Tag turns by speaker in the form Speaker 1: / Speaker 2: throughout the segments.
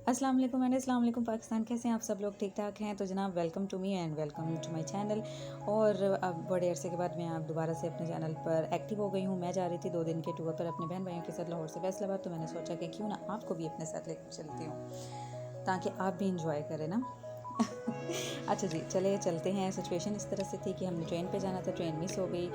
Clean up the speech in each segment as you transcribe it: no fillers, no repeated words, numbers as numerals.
Speaker 1: अस्सलाम वालेकुम एंड अस्सलाम वालेकुम पाकिस्तान। कैसे हैं आप सब लोग? ठीक ठाक हैं? तो जनाब welcome to me and welcome to my channel. और अब बड़े अरसे के बाद मैं आप दोबारा से अपने चैनल पर एक्टिव हो गई हूँ। मैं जा रही थी 2 दिन के टूर पर अपने बहन भाइयों के साथ लाहौर से फैसलाबाद, तो मैंने सोचा कि क्यों ना आपको भी अपने साथ लेकर चलती हूँ ताकि आप भी इंजॉय करें ना। अच्छा जी, चले चलते हैं। सिचुएशन इस तरह से थी कि हमने ट्रेन पे जाना था, ट्रेन मिस हो गई।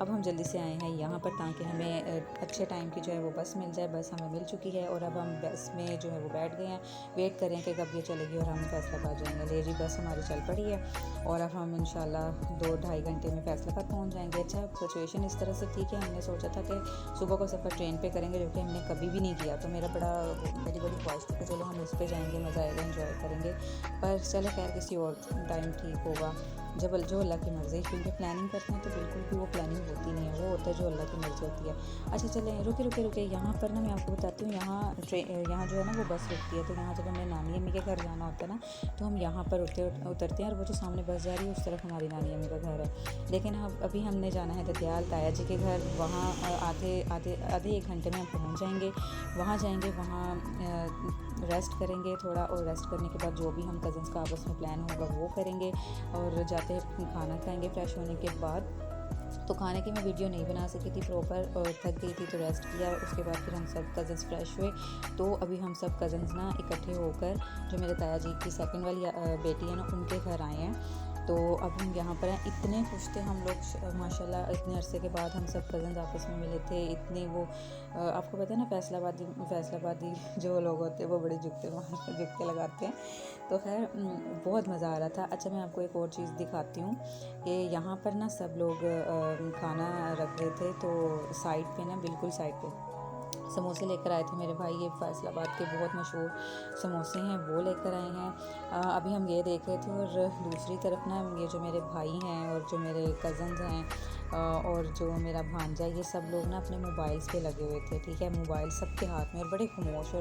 Speaker 1: अब हम जल्दी से आए हैं यहाँ पर ताकि हमें अच्छे टाइम की जो है वो बस मिल जाए। बस हमें मिल चुकी है और अब हम बस में जो है वो बैठ गए हैं। वेट करें कि कब ये चलेगी और हम फैसलाबाद जाएंगे। ले जी, बस हमारी चल पड़ी है और अब हम इंशाल्लाह 2-2.5 घंटे में फैसलाबाद पहुँच जाएंगे। अच्छा, सिचुएशन इस तरह से थी कि हमने सोचा था कि सुबह को सफ़र ट्रेन पे करेंगे, जो कि हमने कभी भी नहीं किया। तो मेरी बड़ी ख्वाहिश थी कि चलो हम इस पर जाएंगे, मज़ा आएगा, इंजॉय करेंगे। पर चलो खैर किसी और टाइम ठीक होगा, जब जो अल्लाह की मर्ज़ी। क्योंकि प्लानिंग करते हैं तो बिल्कुल भी वो प्लानिंग होती नहीं है, वो होता है जो अल्लाह की मर्ज़ी होती है। अच्छा चलें, रुके यहाँ पर ना मैं आपको बताती हूँ। यहाँ जो है ना वो बस रुकती है। तो यहाँ जब हमें नानी अम्मी के घर जाना होता है ना, तो हम यहाँ पर उतरते हैं और वो जो सामने बस जा रही है उस तरफ हमारी नानी अम्मी का घर है। लेकिन अभी हमने जाना है ददियाल ताया जी के घर। वहाँ आधे 1 घंटे में हम पहुँच जाएंगे। वहाँ जाएंगे, वहाँ रेस्ट करेंगे थोड़ा, और रेस्ट करने के बाद जो भी हम कज़न्स का आपस में प्लान होगा वो करेंगे और जाते खाना खाएंगे फ्रेश होने के बाद। तो खाने की मैं वीडियो नहीं बना सकी थी प्रॉपर, और थक गई थी तो रेस्ट किया। उसके बाद फिर हम सब कज़न्स फ्रेश हुए। तो अभी हम सब कज़न्स ना इकट्ठे होकर जो मेरे ताया जी की सेकंड वाली बेटी है ना, उनके घर आए हैं। तो अब हम यहाँ पर हैं। इतने खुश थे हम लोग माशाल्लाह। इतने अरसे के बाद हम सब कज़न्स आपस में मिले थे। इतने वो आपको पता है ना, फैसलाबादी जो लोग होते हैं वो बड़े जुगते लगाते हैं। तो खैर बहुत मज़ा आ रहा था। अच्छा, मैं आपको एक और चीज़ दिखाती हूँ कि यहाँ पर ना सब लोग खाना रख रहे थे। तो साइड पे ना, बिल्कुल साइड पे समोसे लेकर आए थे मेरे भाई। ये फैसलाबाद के बहुत मशहूर समोसे हैं, वो लेकर आए हैं। अभी हम ये देख रहे थे। और दूसरी तरफ ना ये जो मेरे भाई हैं और जो मेरे कज़न्स हैं और जो मेरा भांजा, ये सब लोग ना अपने मोबाइल्स पे लगे हुए थे। ठीक है, मोबाइल सबके हाथ में और बड़े खामोश।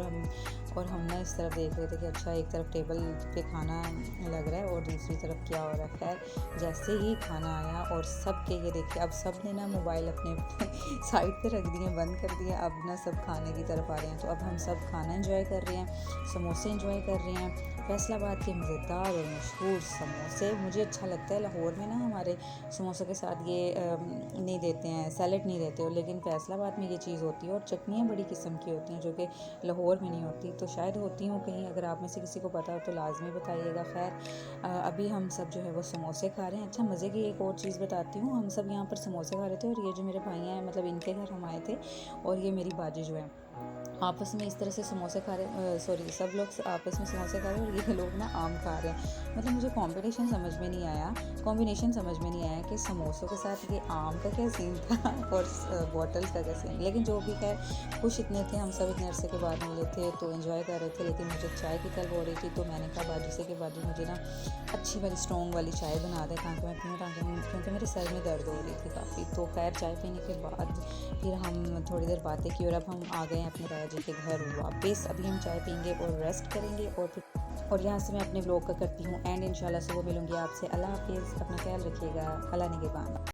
Speaker 1: और हम ना इस तरफ देख रहे थे कि अच्छा, एक तरफ टेबल पे खाना लग रहा है और दूसरी तरफ क्या हो रहा है। खैर जैसे ही खाना आया और सब के ये देखिए, अब सब ने ना मोबाइल अपने साइड पे रख दिए, बंद कर दिए। अब ना सब खाने की तरफ आ रहे हैं। तो अब हम सब खाना एंजॉय कर रहे हैं, समोसे एंजॉय कर रहे हैं। फैसलाबाद के मज़ेदार और मशहूर समोसे। मुझे अच्छा लगता है, लाहौर में ना हमारे समोसे के साथ ये नहीं देते हैं, सैलेड नहीं देते हो, लेकिन फैसलाबाद में ये चीज़ होती है। और चटनियाँ बड़ी किस्म की होती हैं जो कि लाहौर में नहीं होती। तो शायद होती हूँ कहीं, अगर आप में से किसी को पता हो तो लाजमी बताइएगा। खैर अभी हम सब जो है वो समोसे खा रहे हैं। अच्छा, मज़े की एक और चीज़ बताती हूँ। हम सब यहाँ पर समोसे खा रहे थे और ये जो मेरे भाई हैं, मतलब इनके घर हम आए थे, और ये मेरी बाजी जो है आपस में इस तरह से समोसे खा रहे, सब लोग आपस में समोसे खा रहे हैं और ये लोग ना आम खा रहे हैं। मतलब मुझे कॉम्बिनेशन समझ में नहीं आया कि समोसों के साथ ये आम का क्या सीन था और बॉटल्स का क्या सीन। लेकिन जो भी, खैर खुश इतने थे हम सब, इतने अरसे के बाद मिले थे तो एंजॉय कर रहे थे। लेकिन मुझे चाय की तलब हो रही थी, तो मैंने कहा बाजू से कि बाजू मुझे ना अच्छी वाली स्ट्रॉन्ग वाली चाय बना दे ताकि मैं पीऊँ, क्योंकि मेरे सर में दर्द हो रही थी काफ़ी। तो खैर चाय पीने के बाद फिर हम थोड़ी देर बातें की और अब हम आ गए हैं अपने ताया जी के घर वापस। अभी हम चाय पीएंगे और रेस्ट करेंगे और यहाँ से मैं अपने व्लॉग का करती हूँ एंड इंशाल्लाह सुबह मिलूँगी आपसे। अल्लाह हाफिज़, अपना ख्याल रखिएगा। अल्लाह निगहबान।